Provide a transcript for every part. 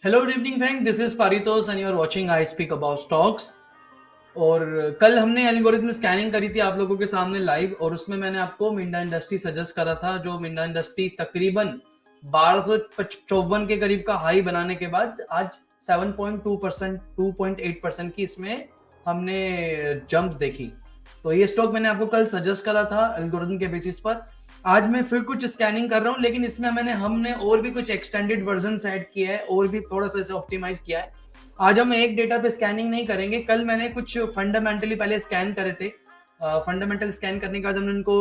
Hello good evening friend, this is Paritosh and you are watching I speak about stocks. और कल हमने algorithm scanning करी थी आप लोगों के सामने लाइव, और उसमें मैंने आपको मिंडा इंडस्ट्री सजेस्ट करा था, जो मिंडा इंडस्ट्री तकरीबन 1254 के करीब का हाई बनाने के बाद आज 7.2% 2.8% की इसमें हमने जंप देखी। तो ये स्टॉक मैंने आपको कल सजेस्ट करा था एल्गोरिथम के बेसिस पर। आज मैं फिर कुछ स्कैनिंग कर रहा हूँ, लेकिन इसमें हमने और भी कुछ एक्सटेंडेड वर्जन ऐड किया है और भी थोड़ा सा इसे ऑप्टिमाइज किया है। आज हम एक डेटा पे स्कैनिंग नहीं करेंगे। कल मैंने कुछ फंडामेंटली पहले स्कैन करे थे। फंडामेंटल स्कैन करने के बाद हमने इनको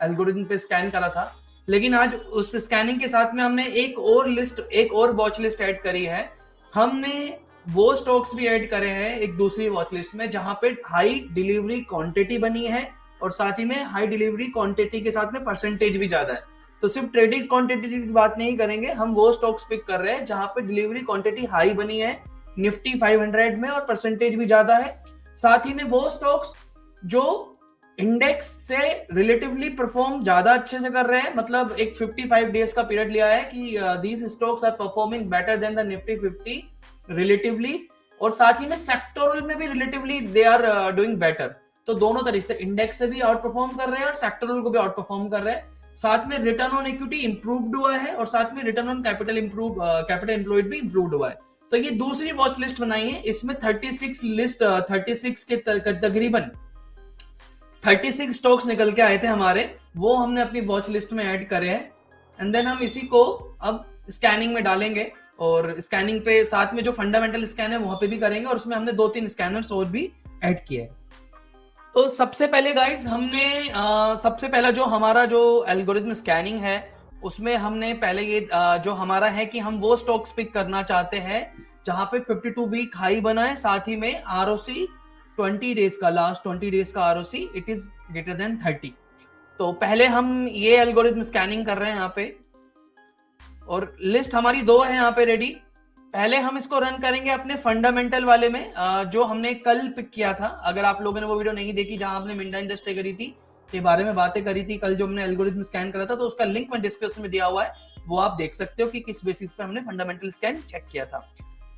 एल्गोरिथम पे स्कैन करा था। लेकिन आज उस स्कैनिंग के साथ में हमने एक और वॉच लिस्ट ऐड करी है। हमने वो स्टॉक्स भी ऐड करे हैं एक दूसरी वॉच लिस्ट में, जहां पे हाई डिलीवरी क्वांटिटी बनी है और साथ ही में हाई डिलीवरी क्वांटिटी के साथ में परसेंटेज भी ज्यादा है। तो सिर्फ ट्रेडेड क्वांटिटी की बात नहीं करेंगे, हम वो स्टॉक्स पिक कर रहे हैं जहां पे डिलीवरी क्वांटिटी हाई बनी है निफ्टी 500 में और परसेंटेज भी ज्यादा है। साथ ही में वो स्टॉक्स जो इंडेक्स से रिलेटिवली परफॉर्म ज्यादा अच्छे से कर रहे हैं, मतलब एक 55 डेज का पीरियड लिया है कि these stocks are performing better than the Nifty 50 relatively, और साथ ही में सेक्टोरल में भी relatively they are doing better. तो दोनों तरीके से इंडेक्स से भी आउट परफॉर्म कर रहे हैं और सेक्टोरल को भी आउट परफॉर्म कर रहे हैं। साथ में रिटर्न ऑन इक्विटी इंप्रूव्ड हुआ है और साथ में रिटर्न ऑन कैपिटल एम्प्लॉयड भी इंप्रूव्ड हुआ है। तो ये दूसरी वॉच लिस्ट बनाई है। इसमें 36 के तकरीबन 36 स्टॉक्स निकल के आए थे हमारे, वो हमने अपनी वॉच लिस्ट में ऐड करे हैं। एंड देन हम इसी को अब स्कैनिंग में डालेंगे, और स्कैनिंग पे साथ में जो फंडामेंटल स्कैन है वहां पे भी करेंगे, और उसमें हमने 2-3 स्कैनर्स और भी ऐड किए हैं। तो सबसे पहले गाइस हमने सबसे पहला जो हमारा जो एल्गोरिथम स्कैनिंग है उसमें हमने पहले ये जो हमारा है कि हम वो स्टॉक्स पिक करना चाहते हैं जहां पे 52 वीक हाई बना है, साथ ही में आरओसी 20 डेज का, लास्ट 20 डेज का ROC it is greater than 30। तो पहले हम ये एल्गोरिथम स्कैनिंग कर रहे हैं यहाँ पे, और लिस्ट हमारी 2 है यहाँ पे रेडी। पहले हम इसको रन करेंगे अपने फंडामेंटल वाले में, जो हमने कल पिक किया था। अगर आप लोगों ने वो वीडियो नहीं देखी जहां हमने मिंडा इंडस्ट्री करी थी के बारे में बातें करी थी कल, जो हमने एल्गोरिथम स्कैन करा था, तो उसका लिंक मैं डिस्क्रिप्शन में दिया हुआ है, वो आप देख सकते हो कि किस बेसिस पर हमने फंडामेंटल स्कैन चेक किया था।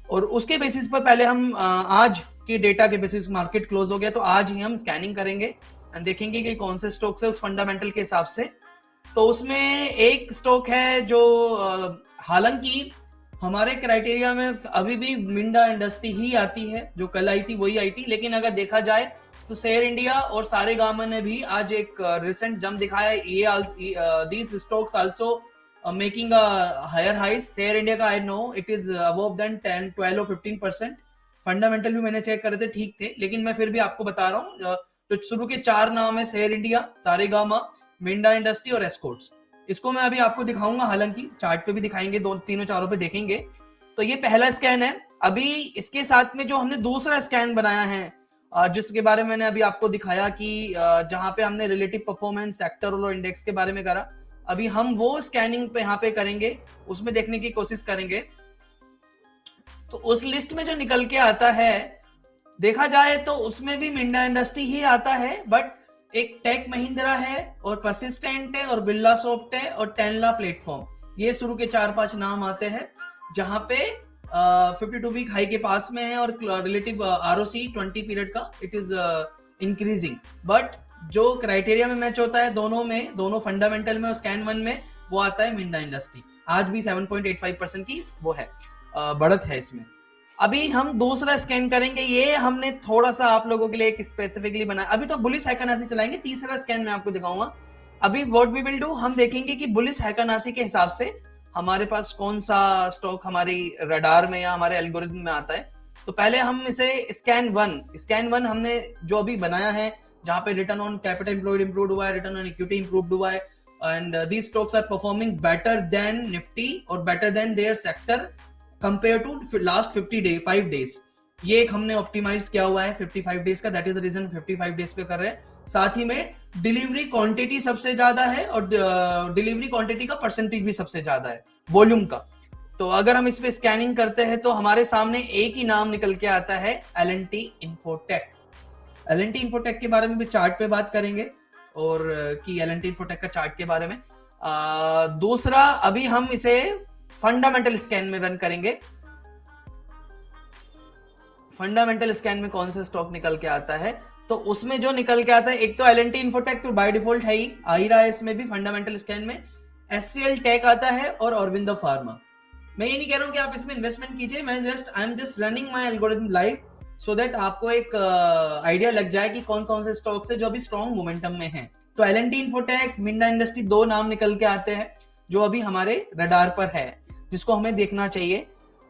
और उसके बेसिस पर पहले हम आज के डेटा के बेसिस, मार्केट क्लोज हो गया तो आज ही हम स्कैनिंग करेंगे एंड देखेंगे कि कौन से स्टॉक्स है उस फंडामेंटल के हिसाब से। तो उसमें एक स्टॉक है जो हालांकि हमारे क्राइटेरिया में अभी भी मिंडा इंडस्ट्री ही आती है, जो कल आई थी वही आई थी, लेकिन अगर देखा जाए तो शेयर इंडिया और सारेगामा ने भी आज एक रिसेंट जंप दिखाया है। ये these stocks also making a higher highs. Share India का I know it is above than 10 12 और 15%। फंडामेंटल भी मैंने चेक करे थे, ठीक थे, लेकिन मैं फिर भी आपको बता रहा हूँ। तो शुरू के 4 नाम है share India, Saregama, Minda industry और एस्कॉर्ट्स। इसको मैं अभी आपको दिखाऊंगा, हालांकि चार्ट पे भी दिखाएंगे, 2 3 4 पे देखेंगे। तो ये पहला स्कैन है। अभी इसके साथ में जो हमने दूसरा स्कैन बनाया है, जिसके बारे में मैंने अभी आपको दिखाया कि जहां पे हमने रिलेटिव परफॉर्मेंस, सेक्टरल और इंडेक्स के बारे में करा, अभी हम वो स्कैनिंग पे यहाँ पे करेंगे, उसमें देखने की कोशिश करेंगे। तो उस लिस्ट में जो निकल के आता है, देखा जाए तो उसमें भी मिंडा इंडस्ट्री ही आता है, बट एक टेक महिंद्रा है और परसिस्टेंट है और बिरला सॉफ्ट है और टेनला प्लेटफॉर्म, ये शुरू के 4-5 नाम आते हैं जहां पे 52 वीक हाई के पास में है और रिलेटिव आरओसी 20 पीरियड का इट इज इंक्रीजिंग। बट जो क्राइटेरिया में मैच होता है दोनों में, दोनों फंडामेंटल में और स्कैन 1 में, वो आता है मिंडा इंडस्ट्री। आज भी 7.85% की वो है बढ़त है इसमें। अभी हम दूसरा स्कैन करेंगे, ये हमने थोड़ा सा आप लोगों के लिए एक स्पेसिफिकली बनाया। अभी तो बुलिश हैकानासी चलाएंगे, तीसरा स्कैन मैं आपको दिखाऊंगा। अभी व्हाट वी विल डू, हम देखेंगे कि बुलिश हैकानासी के हिसाब से हमारे पास कौन सा स्टॉक हमारी रडार में या हमारे एल्गोरिथम में आता है। तो पहले हम इसे स्कैन वन हमने जो अभी बनाया है, जहां पे return on capital employed improve हुआ है, रिटर्न ऑन इक्विटी इंप्रूव हुआ है, and these stocks are performing better than Nifty और better than their sector compare to last 5 days. ये एक हमने ऑप्टिमाइज किया हुआ है 55 डेज का, that is the reason 55 days पे कर रहे हैं। साथ ही में डिलीवरी क्वांटिटी सबसे ज्यादा है और डिलीवरी क्वांटिटी का परसेंटेज भी सबसे ज्यादा है वॉल्यूम का। तो अगर हम इस पे स्कैनिंग करते हैं तो हमारे सामने एक ही नाम निकल के आता है, एल&टी इन्फोटेक। एल&टी इन्फोटेक के बारे में भी चार्ट पे बात करेंगे, और कि एल&टी इन्फोटेक का चार्ट के बारे में। दूसरा अभी हम इसे फंडामेंटल स्कैन में रन करेंगे। फंडामेंटल स्कैन में कौन सा स्टॉक निकल के आता है, तो उसमें जो निकल के आता है, एक तो एल&टी इन्फोटेक तो बाय डिफॉल्ट है ही, आ ही रहा है इसमें भी फंडामेंटल स्कैन में, एचसीएल टेक आता है और ऑरबिंदो फार्मा। मैं ये नहीं कह रहा हूं कि आप इसमें इन्वेस्टमेंट कीजिए, मैं I am just running my algorithm live so that आपको एक आइडिया लग जाए कि कौन कौन से स्टॉक्स है जो अभी स्ट्रॉन्ग मोमेंटम में है। तो एल&टी इन्फोटेक, मिंडा इंडस्ट्री, दो नाम निकल के आते हैं जो अभी हमारे रडार पर है, जिसको हमें देखना चाहिए।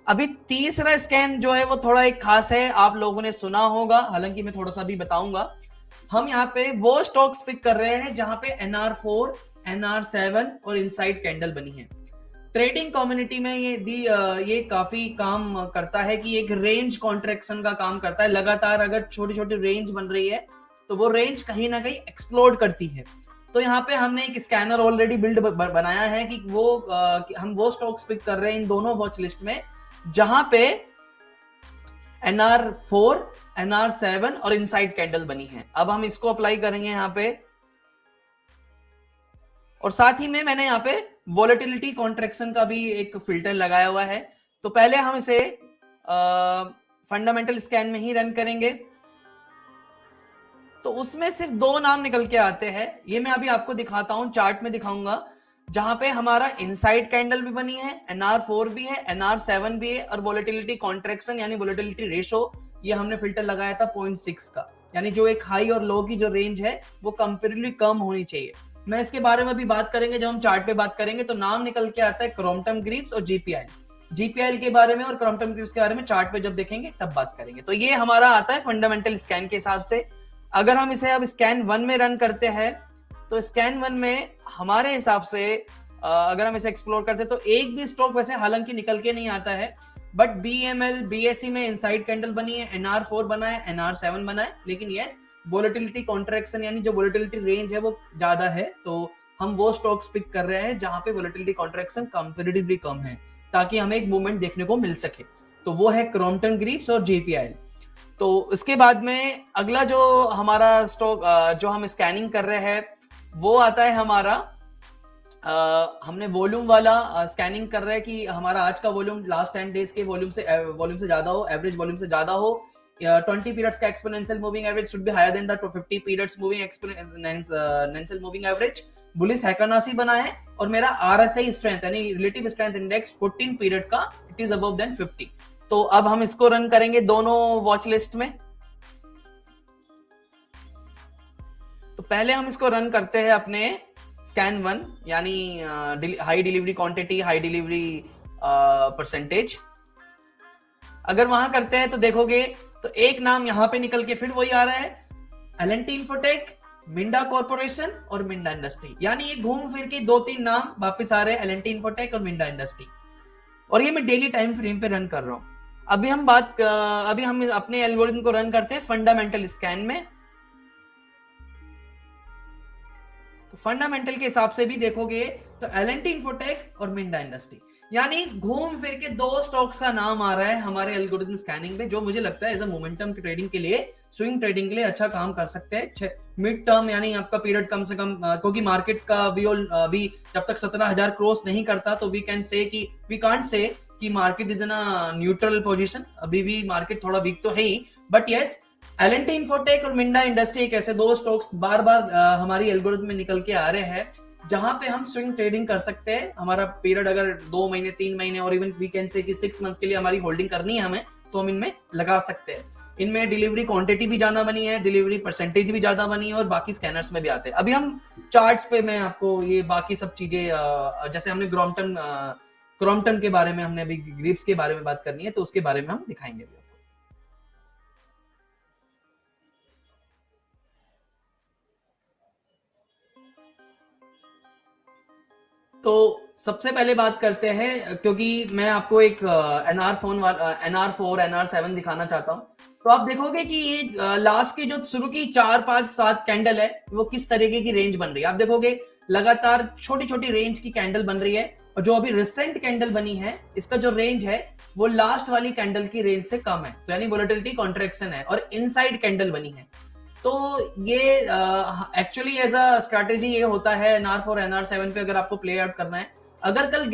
अभी तीसरा स्कैन जो है वो थोड़ा एक खास है, आप लोगों ने सुना होगा, हालांकि मैं थोड़ा सा भी बताऊंगा। हम यहाँ पे वो स्टॉक्स पिक कर रहे हैं जहां पे NR4, NR7 और इनसाइड कैंडल बनी है। ट्रेडिंग कम्युनिटी में ये काफी काम करता है कि एक रेंज कॉन्ट्रैक्शन का काम करता है। लगातार अगर छोटी छोटी रेंज बन रही है तो वो रेंज कहीं ना कहीं एक्सप्लोड करती है। तो यहाँ पे हमने एक स्कैनर ऑलरेडी बिल्ड बनाया है कि हम वो स्टॉक्स पिक कर रहे हैं इन दोनों वॉच लिस्ट में जहां पे NR4, NR7 और इनसाइड कैंडल बनी है। अब हम इसको अप्लाई करेंगे यहाँ पे, और साथ ही में मैंने यहाँ पे वोलेटिलिटी कॉन्ट्रैक्शन का भी एक फिल्टर लगाया हुआ है। तो पहले हम इसे फंडामेंटल स्कैन में ही रन करेंगे, तो उसमें सिर्फ दो नाम निकल के आते हैं। ये मैं अभी आपको दिखाता हूं, चार्ट में दिखाऊंगा, जहां पे हमारा इनसाइड कैंडल भी बनी है, NR4 भी है, NR7 भी है, और वोलेटिलिटी कॉन्ट्रैक्शन यानी वोलेटिलिटी रेशो ये हमने फिल्टर लगाया था 0.6 का, यानी जो एक हाई और लो की जो रेंज है वो कंपेरेटिवली कम होनी चाहिए। मैं इसके बारे में भी बात करेंगे जब हम चार्ट पे बात करेंगे। तो नाम निकल के आता है क्रॉम्पटन ग्रीव्स और जीपीआई के बारे में और क्रॉम्पटन ग्रीव्स के बारे में चार्ट पे जब देखेंगे तब बात करेंगे। तो ये हमारा आता है फंडामेंटल स्कैन के हिसाब से। अगर हम इसे अब स्कैन 1 में रन करते हैं तो स्कैन 1 में हमारे हिसाब से अगर हम इसे एक्सप्लोर करते हैं तो एक भी स्टॉक वैसे हालांकि निकल के नहीं आता है, बट BML, BSE में इनसाइड कैंडल बनी है, NR4 बना है, NR7 बना है, लेकिन यस वोलेटिलिटी कॉन्ट्रैक्शन यानी जो वोलेटिलिटी रेंज है वो ज्यादा है, तो हम वो स्टॉक्स पिक कर रहे हैं जहां पे वोलेटिलिटी कॉन्ट्रैक्शन कंपैरेटिवली कम है, ताकि हमें एक मूवमेंट देखने को मिल सके। तो वो है क्रॉम्पटन ग्रीव्स और JPI। तो इसके बाद में अगला जो हमारा स्टॉक जो हम स्कैनिंग कर रहे हैं वो आता है हमारा, हमने वॉल्यूम वाला स्कैनिंग कर रहे हैं कि हमारा आज का वॉल्यूम लास्ट 10 डेज के वॉल्यूम से ज्यादा हो, एवरेज वॉल्यूम से ज्यादा हो। 20 periods का exponential moving average should be higher than the 50 periods moving exponential moving average. Bullish हैकरनासी बना है और मेरा RSI स्ट्रेंथ यानी रिलेटिव स्ट्रेंथ इंडेक्स 14 पीरियड का इट इज अबव देन 50। तो अब हम इसको रन करेंगे दोनों वॉच लिस्ट में। तो पहले हम इसको रन करते हैं अपने स्कैन 1 यानी high delivery quantity, high delivery percentage. अगर वहां करते हैं तो देखोगे तो एक नाम यहां पे निकल के फिर वही आ रहा है, एल&टी इन्फोटेक, मिंडा कॉर्पोरेशन और मिंडा इंडस्ट्री। यानी ये घूम फिर के 2-3 नाम वापस आ रहे हैं, एल&टी इन्फोटेक और मिंडा इंडस्ट्री। और ये मैं डेली टाइम फ्रेम पे रन कर रहा हूं। अभी हम अपने एल्गोरिथम को रन करते हैं फंडामेंटल स्कैन में। तो फंडामेंटल के हिसाब से भी देखोगे तो एल&टी इन्फोटेक और मिंडा इंडस्ट्री, यानी घूम फिर के दो स्टॉक्स का नाम आ रहा है हमारे एल्गोरिथम स्कैनिंग में, जो मुझे लगता है एज अ मोमेंटम की ट्रेडिंग के लिए, स्विंग ट्रेडिंग के लिए अच्छा काम कर सकते हैं। मिड टर्म यानी आपका पीरियड कम से कम, क्योंकि मार्केट का अभी जब तक 17,000 क्रॉस नहीं करता तो वी कांट से कि market is in a neutral position. अभी भी मार्केट थोड़ा वीक तो है ही, बट यस एल&टी इन्फोटेक और मिंडा इंडस्ट्री एक ऐसे दो स्टॉक्स बार बार हमारी एल्गोरिथम में निकल के आ रहे हैं जहां पे हम स्विंग ट्रेडिंग कर सकते हैं। हमारा पीरियड अगर 2 महीने, 3 महीने और इवन वी कैन से कि 6 मंथ्स के लिए हमारी होल्डिंग करनी है हमें, तो हम इनमें लगा सकते हैं। इनमें डिलीवरी क्वांटिटी भी ज्यादा बनी है, डिलीवरी परसेंटेज भी ज्यादा बनी है और बाकी स्कैनर्स में भी आते हैं। अभी हम चार्ट्स पे मैं आपको ये बाकी सब चीजें, जैसे हमने क्रॉम्पटन के बारे में, हमने अभी ग्रीव्स के बारे में बात करनी है तो उसके बारे में हम दिखाएंगे अभी। तो सबसे पहले बात करते हैं, क्योंकि मैं आपको एक NR4, NR7 दिखाना चाहता हूं। तो आप देखोगे कि ये लास्ट की जो शुरू की 4, 5, 7 कैंडल है वो किस तरीके की रेंज बन रही है। आप देखोगे लगातार छोटी छोटी रेंज की कैंडल बन रही है, और जो अभी रिसेंट कैंडल बनी है इसका जो रेंज है वो लास्ट वाली कैंडल की रेंज से कम है, तो यानी वोलेटिलिटी कॉन्ट्रैक्शन है, और इनसाइड कैंडल बनी है। तो ये एक्चुअली एज अ स्ट्रैटेजी ये होता है NR4, NR7 पे अगर आपको प्ले आउट करना है। अगर कल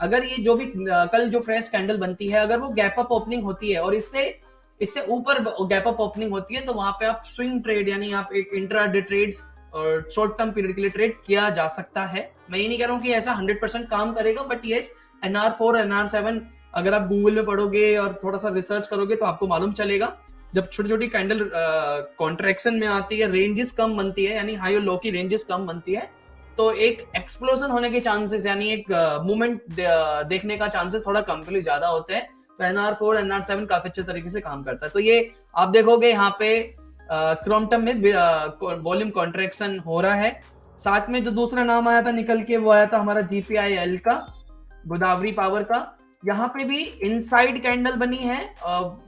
अगर ये जो भी कल जो फ्रेश कैंडल बनती है, अगर वो गैप अप ओपनिंग होती है और इससे ऊपर गैप अप ओपनिंग होती है तो वहां पे आप स्विंग ट्रेड यानी आप एक इंट्रा डे ट्रेड्स और शॉर्ट टर्म पीरियड के लिए ट्रेड किया जा सकता है। मैं ये नहीं कह रहा हूँ कि ऐसा 100% काम करेगा, बट यस NR4 NR7 अगर आप गूगल में पढ़ोगे और थोड़ा सा रिसर्च करोगे तो आपको मालूम चलेगा। जब छोटी छोटी कैंडल कॉन्ट्रैक्शन में आती है, रेंजेस कम बनती है, यानी हाई और लो की रेंजेस कम बनती है, तो एक एक्सप्लोजन होने के चांसेस यानी एक मूवमेंट देखने का चांसेस थोड़ा कंपेरेटिवली ज्यादा होते हैं। तो NR4 NR7 काफी अच्छे तरीके से काम करता है। तो ये आप देखोगे यहाँ पे क्रोम्पटन में वॉल्यूम कॉन्ट्रैक्शन हो रहा है। साथ में जो दूसरा नाम आया था निकल के, वो आया था हमारा GPIL का, गोदावरी पावर का। यहाँ पे भी इनसाइड कैंडल बनी है,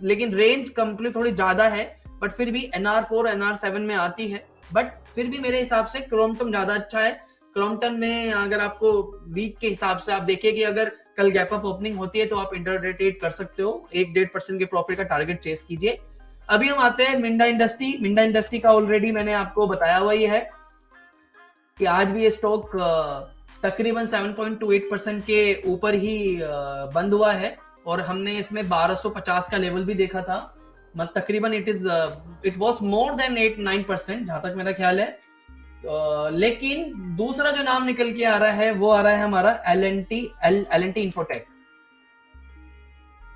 लेकिन रेंज कंप्लीट थोड़ी ज्यादा है, बट फिर भी NR4 NR7 में आती है। बट फिर भी मेरे हिसाब से क्रोम्पटन ज्यादा अच्छा है। क्रोम्पटन में अगर आपको वीक के हिसाब से आप देखिए कि अगर कल गैप अप ओपनिंग होती है तो आप इंट्राडे ट्रेड कर सकते हो, 1-1.5% के प्रॉफिट का टारगेट चेस कीजिए। अभी हम आते हैं मिंडा इंडस्ट्री। मिंडा इंडस्ट्री का ऑलरेडी मैंने आपको बताया हुआ ही है कि आज भी ये स्टॉक तकरीबन 7.28% के ऊपर ही बंद हुआ है, और हमने इसमें 1250 का लेवल भी देखा था। मतलब तकरीबन इट वाज मोर देन 8-9% जहां तक मेरा ख्याल है। लेकिन दूसरा जो नाम निकल के आ रहा है वो आ रहा है हमारा L&T इन्फोटेक।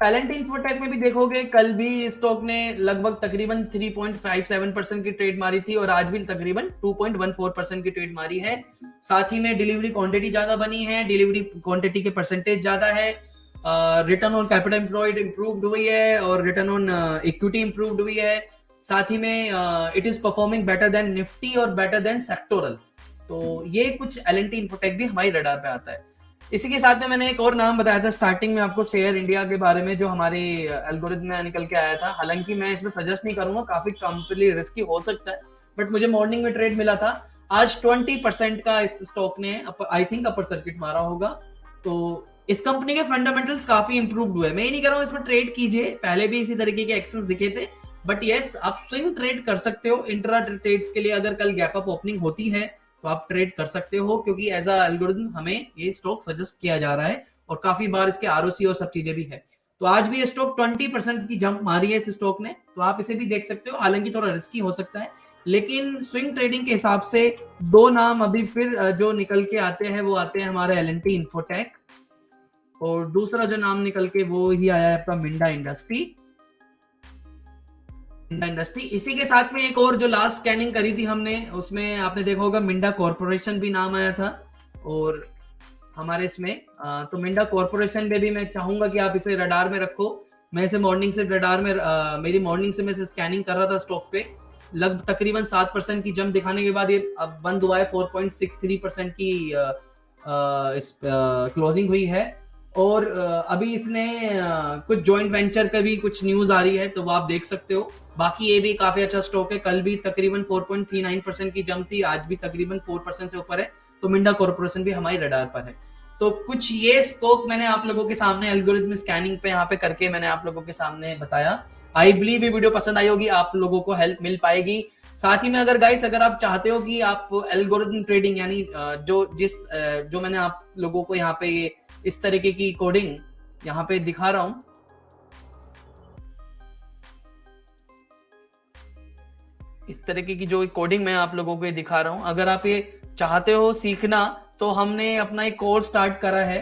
L&T इन्फोटेक में भी देखोगे कल भी स्टॉक ने लगभग तकरीबन 3.57% की ट्रेड मारी थी, और आज भी तकरीबन 2.14% की ट्रेड मारी है। साथ ही में डिलीवरी क्वांटिटी ज्यादा बनी है, डिलीवरी क्वांटिटी के परसेंटेज ज्यादा है, return on capital employed improved हुई है, और रिटर्न ऑन इक्विटी इंप्रूव्ड हुई है। साथ ही में it is performing better than Nifty और बेटर देन सेक्टोरल। तो ये कुछ L&T इन्फोटेक भी हमारी रडार पे आता है। इसी के साथ में मैंने एक और नाम बताया था स्टार्टिंग में आपको, शेयर इंडिया के बारे में, जो हमारी एल्गोरिथम में निकल के आया था। हालांकि मैं इसमें सजेस्ट नहीं करूंगा, काफी कंप्लीटली रिस्की हो सकता है, बट मुझे मॉर्निंग में ट्रेड मिला था। आज 20% का इस स्टॉक ने आई थिंक अपर सर्किट मारा होगा। तो इस कंपनी के फंडामेंटल्स काफी इंप्रूव्ड हुए। मैं ये नहीं कह रहा हूँ इसमें ट्रेड कीजिए, पहले भी इसी तरीके के एक्शंस दिखे थे, बट यस आप स्विंग ट्रेड कर सकते हो। इंट्रा ट्रेड्स के लिए अगर कल गैप अप ओपनिंग होती है तो आप ट्रेड कर सकते हो, क्योंकि एज अ एल्गोरिथम हमें ये स्टॉक सजेस्ट किया जा रहा है, और काफी बार इसके ROC और सब चीजें भी है। तो आज भी ये स्टॉक 20% की जंप मारी है इस स्टॉक ने, तो आप इसे भी देख सकते हो। हालांकि थोड़ा रिस्की हो सकता है, लेकिन स्विंग ट्रेडिंग के हिसाब से दो नाम अभी फिर जो निकल के आते हैं वो आते हैं हमारे L&T इन्फोटेक, और दूसरा जो नाम निकल के वो ही आया है आपका मिंडा इंडस्ट्री। इसी के साथ में एक और जो लास्ट स्कैनिंग करी थी हमने, उसमें आपने देखा होगा मिंडा कॉर्पोरेशन भी नाम आया था, और हमारे इसमें तो मिंडा कॉर्पोरेशन में भी मैं चाहूंगा कि आप इसे रडार में रखो। मैं इसे मॉर्निंग से रडार में मेरी मॉर्निंग से मैं इसे स्कैनिंग कर रहा था स्टॉक पे। लगभग तकरीबन 7% की जंप दिखाने के बाद ये अब बंद हुआ है, 4.63% की क्लोजिंग हुई है। और अभी इसने कुछ जॉइंट वेंचर का भी कुछ न्यूज आ रही है, तो वो आप देख सकते हो। बाकी ये भी काफी अच्छा स्टॉक है, कल भी तकरीबन 4.39% की जंप थी, आज भी तकरीबन 4% से ऊपर है। तो मिंडा कॉर्पोरेशन भी हमारी रडार पर है। तो कुछ ये स्टॉक मैंने आप लोगों के सामने एल्गोरिथम स्कैनिंग पे यहाँ पे करके मैंने आप लोगों के सामने बताया। आई बिलीव ये वीडियो पसंद आई होगी, आप लोगों को हेल्प मिल पाएगी। साथ ही में अगर गाइस अगर आप चाहते हो कि आप एल्गोरिथम ट्रेडिंग यानी जो मैंने आप लोगों को यहाँ पे इस तरीके की कोडिंग यहाँ पे दिखा रहा हूं, इस तरीके की जो कोडिंग मैं आप लोगों को दिखा रहा हूं, अगर आप ये चाहते हो सीखना तो हमने अपना एक कोर्स स्टार्ट करा है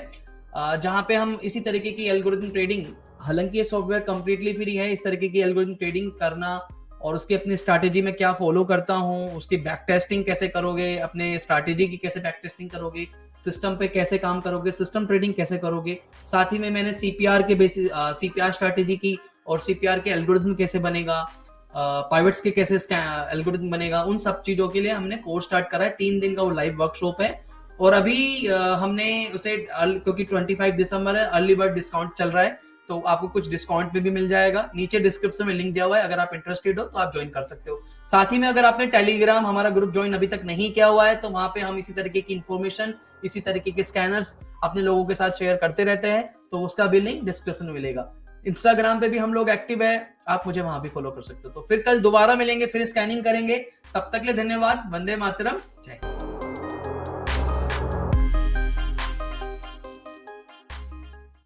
जहां पे हम इसी तरीके की एल्गोरिथम ट्रेडिंग, हालांकि ये सॉफ्टवेयर कंप्लीटली फ्री है, इस तरीके की एल्गोरिथम ट्रेडिंग करना और उसकी अपनी स्ट्रैटेजी में क्या फॉलो करता हूँ, उसकी बैक टेस्टिंग कैसे करोगे, अपने स्ट्रैटेजी की कैसे बैक टेस्टिंग करोगे, सिस्टम पे कैसे काम करोगे, सिस्टम ट्रेडिंग कैसे करोगे। साथ ही में मैंने CPR के बेसिस CPR स्ट्रैटेजी की और CPR के एल्गोरिथम कैसे बनेगा, पाइवट्स के कैसे एल्गोरिथम बनेगा, उन सब चीजों के लिए हमने कोर्स स्टार्ट करा है। 3 दिन का वो लाइव वर्कशॉप है, और अभी हमने उसे क्योंकि 25 दिसंबर है, अर्ली बर्ड डिस्काउंट चल रहा है, तो आपको कुछ डिस्काउंट में भी मिल जाएगा। नीचे डिस्क्रिप्शन में लिंक दिया हुआ है, अगर आप इंटरेस्टेड हो तो आप ज्वाइन कर सकते हो। साथ ही में अगर आपने टेलीग्राम हमारा ग्रुप ज्वाइन अभी तक नहीं किया हुआ है, तो वहां पे हम इसी तरीके की इंफॉर्मेशन, इसी तरीके के स्कैनर्स अपने लोगों के साथ शेयर करते रहते हैं, तो उसका भी लिंक डिस्क्रिप्शन में मिलेगा। इंस्टाग्राम पे भी हम लोग एक्टिव है, आप मुझे वहां भी फॉलो कर सकते हो। तो फिर कल दोबारा मिलेंगे, फिर स्कैनिंग करेंगे। तब तक के लिए धन्यवाद। वंदे मातरम, जय हिंद।